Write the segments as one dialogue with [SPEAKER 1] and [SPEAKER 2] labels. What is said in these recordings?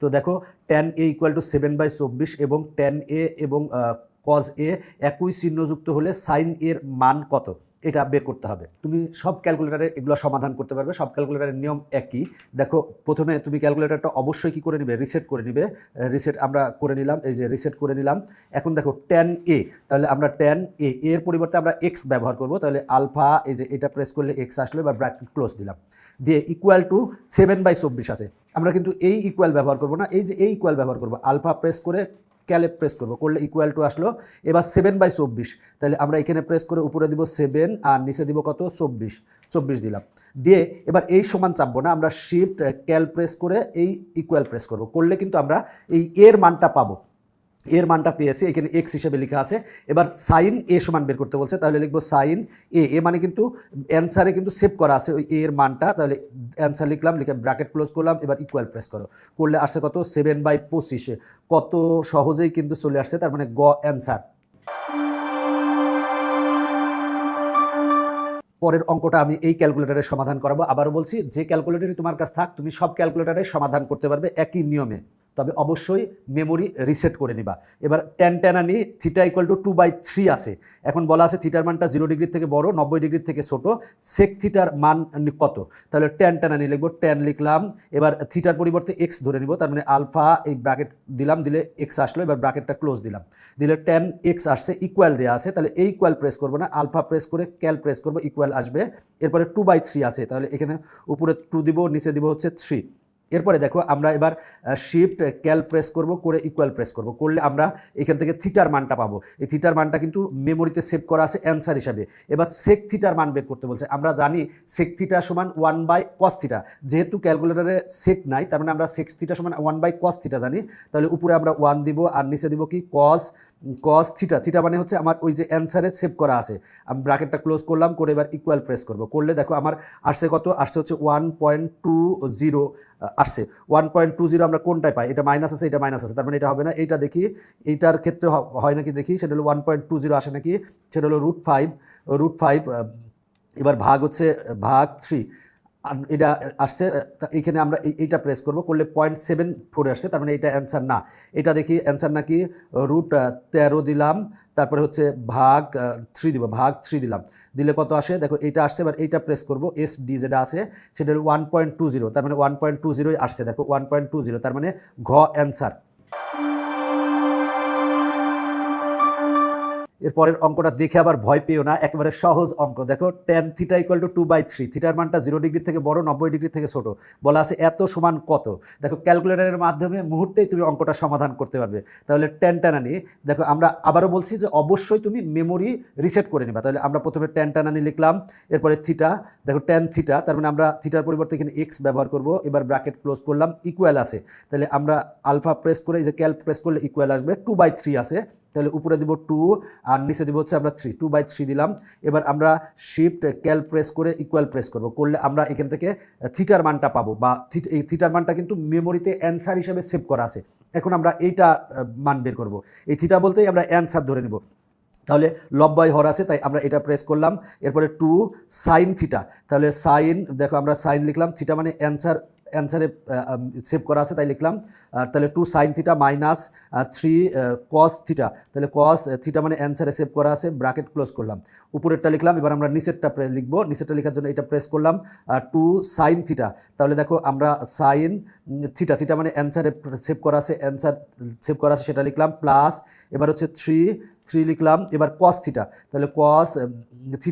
[SPEAKER 1] তো দেখো tan a = 7/24 এবং tan a এবং cos a একই চিহ্নযুক্ত হলে sin এর মান কত এটা বের করতে হবে। তুমি সব ক্যালকুলেটরে এগুলো সমাধান করতে পারবে, সব ক্যালকুলেটরের নিয়ম একই। দেখো প্রথমে তুমি ক্যালকুলেটরটা অবশ্যই কি করে নিবে, রিসেট করে নিবে। রিসেট আমরা করে নিলাম, এই যে রিসেট করে নিলাম। এখন দেখো tan a, তাহলে আমরা tan a এর পরিবর্তে আমরা x ব্যবহার করব, তাহলে আলফা, এই যে এটা প্রেস করলে x আসলো, এবার ব্র্যাকেট ক্লোজ দিলাম, দিয়ে = 7/24 আছে। আমরা কিন্তু এই ইকুয়াল ব্যবহার করব না, এই যে এই ইকুয়াল ব্যবহার করব, আলফা প্রেস করে ক্যালে প্রেস করবো, করলে = আসলো। এবার 7/24, তাহলে আমরা এখানে প্রেস করে উপরে দিব 7 আর নিচে দিব কত, 24 দিলাম। দিয়ে এবার এই সমান চাপবো না, আমরা শিফট ক্যাল প্রেস করে এই ইকুয়াল প্রেস করব, করলে কিন্তু আমরা এই এর মানটা পাবো। এর মানটা পেয়েছি, এখানে x হিসেবে লেখা আছে। এবার সাইন a সমান বের করতে বলছে, তাহলে লিখবো সাইন a, এ মানে কিন্তু অ্যান্সারে কিন্তু সেভ করা আছে ওই এর মানটা, তাহলে অ্যান্সার লিখলাম, লিখে ব্র্যাকেট ক্লোজ করলাম, এবার ইকুয়াল প্রেস করলে আসছে কত, 7/25। কত সহজেই কিন্তু চলে আসছে, তার মানে গ অ্যান্সার। পরের অঙ্কটা আমি এই ক্যালকুলেটরের সমাধান করাবো। আবারও বলছি, যে ক্যালকুলেটরই তোমার কাছে থাক তুমি সব ক্যালকুলেটরের সমাধান করতে পারবে একই নিয়মে, তবে অবশ্যই মেমোরি রিসেট করে নিবা। এবার tan আনি, θ = 2/3 আছে। এখন বলা আছে থিটার মানটা 0 ডিগ্রি থেকে বড়, 90 ডিগ্রি থেকে ছোট, সেক থিটার মান কত, তাহলে tan আনি লিখবো, tan লিখলাম। এবার থিটার পরিবর্তে x ধরে নিব, তার মানে আলফা, এই ব্র্যাকেট দিলাম, দিলে x আসলো, এবার ব্র্যাকেটটা ক্লোজ দিলাম, দিলে tan x আসছে, ইকুয়াল দেওয়া আছে, তাহলে এই ইকুয়াল প্রেস করবো না, আলফা প্রেস করে ক্যাল প্রেস করবো, ইকুয়াল আসবে। এরপরে 2/3 আছে, তাহলে এখানে উপরে 2 দিব, নিচে দিব হচ্ছে 3। এরপরে দেখো আমরা এবার শিফট ক্যাল প্রেস করব, করে ইকুয়াল প্রেস করব, করলে আমরা এখান থেকে থিটার মানটা পাবো। এই থিটার মানটা কিন্তু মেমোরিতে সেভ করা আছে অ্যান্সার হিসাবে। এবার সেক থিটার মান বের করতে বলছে। আমরা জানি সেক থিটা সমান 1/cos থিটা, যেহেতু ক্যালকুলেটরে সেক নাই, তার মানে আমরা সেক থিটা সমান 1/cos থিটা জানি, তাহলে উপরে আমরা 1 দিব আর নিচে দিব কি cos থিটা। থিটা মানে হচ্ছে আমার ওই যে অ্যান্সারে সেভ করা আছে। আমি ব্র্যাকেটটা ক্লোজ করলাম, করে এবার ইকুয়াল প্রেস করব, করলে দেখো আমার আসছে কত, আসছে হচ্ছে 1.20 আসছে। 1.20 আমরা কোনটায় পাই, এটা মাইনাস আছে, এটা মাইনাস আছে, তার মানে এটা হবে না। এইটা দেখি, এইটার ক্ষেত্রে হয় নাকি দেখি, সেটা হলো 1.20 আসে নাকি, সেটা হলো √5। এবার ভাগ হচ্ছে ভাগ 3, এটা আসছে। এইখানে আমরা এইটা প্রেস করব, করলে 0.74 আসছে, তার মানে এটা অ্যান্সার না। এটা দেখি অ্যান্সার নাকি, √13 দিলাম, তারপরে হচ্ছে ভাগ 3 দিব, ভাগ 3 দিলাম, দিলে কত আসে দেখো, এইটা আসছে। এবার এইটা প্রেস করব, SD যেটা আছে সেটা 1.20, তার মানে 1.20 আসছে, দেখো 1.20, তার মানে ঘ অ্যান্সার। এরপরের অঙ্কটা দেখে আবার ভয় পেও না, একেবারে সহজ অঙ্ক। দেখো tan θ = 2/3, থিটার মানটা 0 ডিগ্রি থেকে বড়, 90 ডিগ্রি থেকে ছোট, বলা আছে এত সমান কত। দেখো ক্যালকুলেটরের মাধ্যমে মুহূর্তেই তুমি অঙ্কটা সমাধান করতে পারবে। তাহলে tan আনি, দেখো আমরা আবারও বলছি যে অবশ্যই তুমি মেমোরি রিসেট করে নিবা। তাহলে আমরা প্রথমে tan আনি লিখলাম, এরপরে থিটা, দেখো tan θ, তার মানে আমরা থিটার পরিবর্তে এখানে x ব্যবহার করব, এবার ব্র্যাকেট ক্লোজ করলাম, ইকুয়াল আছে, তাহলে আমরা আলফা প্রেস করে এই যে ক্যাল প্রেস করলে ইকুয়াল আসবে, 2/3 আছে, তাহলে উপরে দিব 2 আর নিচে দিব হচ্ছে আমরা 3, 2/3 দিলাম। এবার আমরা শিফট ক্যাল প্রেস করে ইকুয়াল প্রেস করব, করলে আমরা এখান থেকে থিটার মানটা পাবো, বা এই থিটার মানটা কিন্তু মেমোরিতে অ্যান্সার হিসেবে সেভ করা আছে। এখন আমরা এইটা মান বের করব, এই থিটা বলতেই আমরা অ্যান্সার ধরে নেব। তাহলে লব্বাই হর আছে, তাই আমরা এটা প্রেস করলাম। এরপরে 2 sin θ, তাহলে সাইন, দেখো আমরা সাইন লিখলাম, থিটা মানে অ্যান্সারে সেভ করা আছে তাই লিখলাম। তাহলে 2 sin θ মাইনাস 3 cos θ, তাহলে cos θ মানে অ্যান্সারে সেভ করা আছে, ব্র্যাকেট ক্লোজ করলাম, উপরেরটা লিখলাম। এবার আমরা নিচেরটা লিখবো, নিচেরটা লেখার জন্য এটা প্রেস করলাম, 2 sin θ, তাহলে দেখো আমরা সাইন θ মানে অ্যান্সারে সেভ করা আছে, অ্যান্সার সেভ করা আছে সেটা লিখলাম, প্লাস এবার হচ্ছে 3 লিখলাম। এবার cos θ, তাহলে cos θ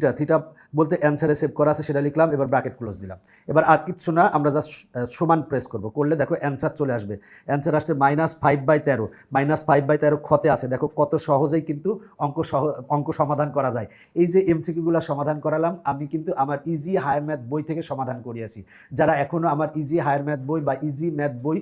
[SPEAKER 1] বলতে অ্যান্সারে সেভ করা আছে সেটা লিখলাম, এবার ব্র্যাকেট ক্লোজ দিলাম। এবার আর কিচ্ছু না, আমরা জাস্ট সমান প্রেস করব, করলে দেখো অ্যান্সার চলে আসবে। অ্যান্সার আসছে -5/13, -5/13 ক্ষতে আছে। দেখো কত সহজেই কিন্তু অঙ্ক সমাধান করা যায়। এই যে MCQগুলো সমাধান করালাম আমি কিন্তু আমার ইজি হায়ার ম্যাথ বই থেকে সমাধান করিয়েছি। যারা এখনও আমার ইজি হায়ার ম্যাথ বই বা ইজি ম্যাথ বই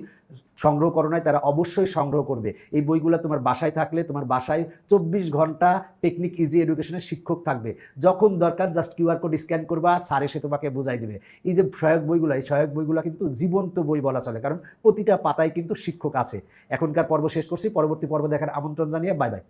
[SPEAKER 1] সংগ্রহ করো নাই তারা অবশ্যই সংগ্রহ করবে। এই বইগুলো তোমার বাসায় থাকলে তোমার বাসায় 24 ঘন্টা টেকনিক ইজি এডুকেশনের শিক্ষক থাকবে। যখন দরকার জাস্ট QR কোড স্ক্যান করবা, স্যার এসে তোমাকে বোঝাই দেবে। এই যে সহায়ক বইগুলো, এই সহায়ক বইগুলো কিন্তু জীবন্ত বই বলা চলে, কারণ প্রতিটা পাতায় কিন্তু শিক্ষক আছে। এখনকার পর্ব শেষ করছি, পরবর্তী পর্ব দেখার আমন্ত্রণ জানিয়ে বাই বাই।